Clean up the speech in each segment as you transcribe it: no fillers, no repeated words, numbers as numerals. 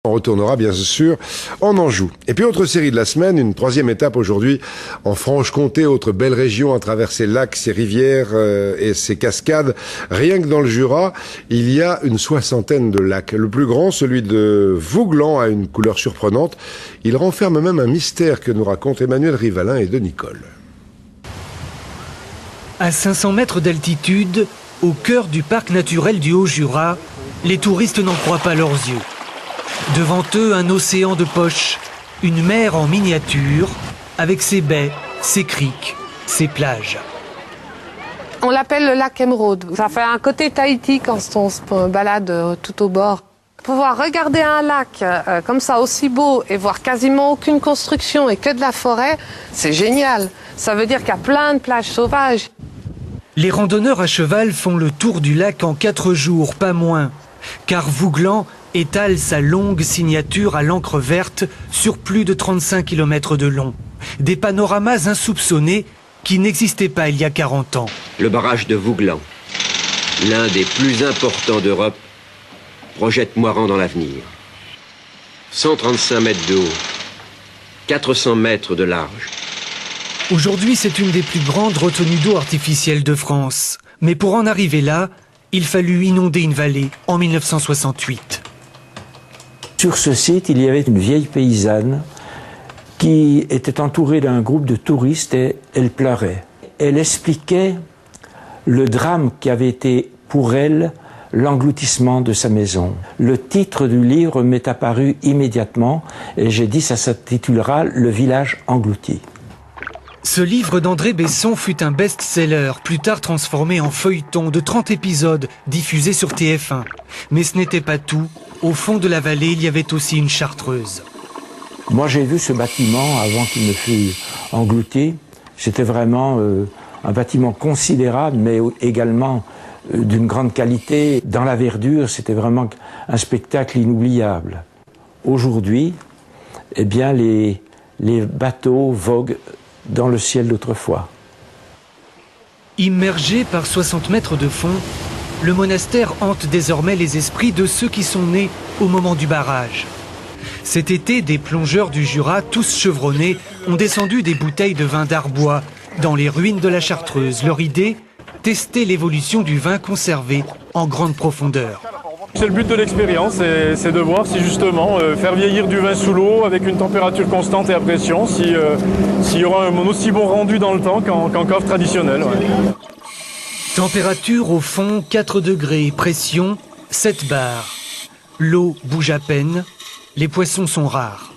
On retournera bien sûr en Anjou. Et puis autre série de la semaine, une troisième étape aujourd'hui en Franche-Comté, autre belle région à travers ses lacs, ses rivières et ses cascades. Rien que dans le Jura, il y a une 60aine de lacs. Le plus grand, celui de Vouglan, a une couleur surprenante. Il renferme même un mystère que nous racontent Emmanuel Rivalin et de Nicole. À 500 mètres d'altitude, au cœur du parc naturel du Haut-Jura, les touristes n'en croient pas leurs yeux. Devant eux, un océan de poches, une mer en miniature, avec ses baies, ses criques, ses plages. On l'appelle le lac Émeraude. Ça fait un côté Tahiti quand on se balade tout au bord. Pouvoir regarder un lac comme ça, aussi beau, et voir quasiment aucune construction et que de la forêt, c'est génial. Ça veut dire qu'il y a plein de plages sauvages. Les randonneurs à cheval font le tour du lac en 4 jours, pas moins. Car Vouglan étale sa longue signature à l'encre verte sur plus de 35 km de long. Des panoramas insoupçonnés qui n'existaient pas il y a 40 ans. Le barrage de Vouglan, l'un des plus importants d'Europe, projette Moirans dans l'avenir. 135 mètres de haut, 400 mètres de large. Aujourd'hui, c'est une des plus grandes retenues d'eau artificielles de France. Mais pour en arriver là, il fallut inonder une vallée en 1968. Sur ce site, il y avait une vieille paysanne qui était entourée d'un groupe de touristes et elle pleurait. Elle expliquait le drame qui avait été pour elle l'engloutissement de sa maison. Le titre du livre m'est apparu immédiatement et j'ai dit ça s'intitulera « Le village englouti ». Ce livre d'André Besson fut un best-seller, plus tard transformé en feuilleton de 30 épisodes diffusés sur TF1. Mais ce n'était pas tout. Au fond de la vallée, il y avait aussi une chartreuse. Moi, j'ai vu ce bâtiment avant qu'il ne fût englouti. C'était vraiment un bâtiment considérable, mais également d'une grande qualité. Dans la verdure, c'était vraiment un spectacle inoubliable. Aujourd'hui, eh bien, les bateaux voguent dans le ciel d'autrefois. Immergé par 60 mètres de fond, le monastère hante désormais les esprits de ceux qui sont nés au moment du barrage. Cet été, des plongeurs du Jura, tous chevronnés, ont descendu des bouteilles de vin d'Arbois dans les ruines de la Chartreuse. Leur idée, tester l'évolution du vin conservé en grande profondeur. C'est le but de l'expérience, c'est de voir si justement faire vieillir du vin sous l'eau avec une température constante et à pression, s'il y aura un aussi bon rendu dans le temps qu'en cave traditionnel. Ouais. Température au fond 4 degrés, pression 7 bars. L'eau bouge à peine, les poissons sont rares.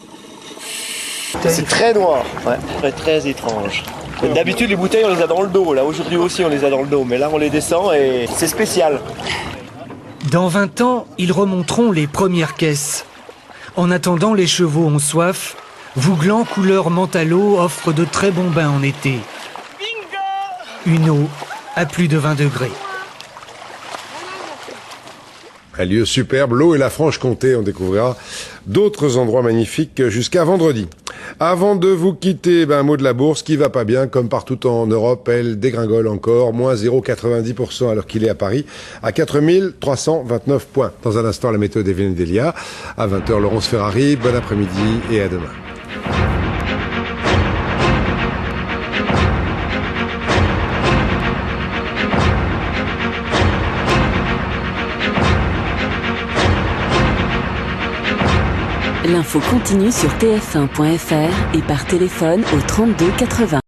C'est très noir, ouais, très étrange. D'habitude les bouteilles on les a dans le dos, là aujourd'hui aussi on les a dans le dos, mais là on les descend et c'est spécial. Dans 20 ans, ils remonteront les premières caisses. En attendant, les chevaux ont soif. Vouglan, couleur mentalo, offre de très bons bains en été. Une eau à plus de 20 degrés. Un lieu superbe, l'eau et la Franche-Comté. On découvrira d'autres endroits magnifiques jusqu'à vendredi. Avant de vous quitter, un mot de la bourse qui va pas bien, comme partout en Europe, elle dégringole encore, moins 0,90% alors qu'il est à Paris, à 4329 points. Dans un instant, la météo d'Evelyne Delia. À 20h, Laurence Ferrari. Bon après-midi et à demain. L'info continue sur tf1.fr et par téléphone au 32 80.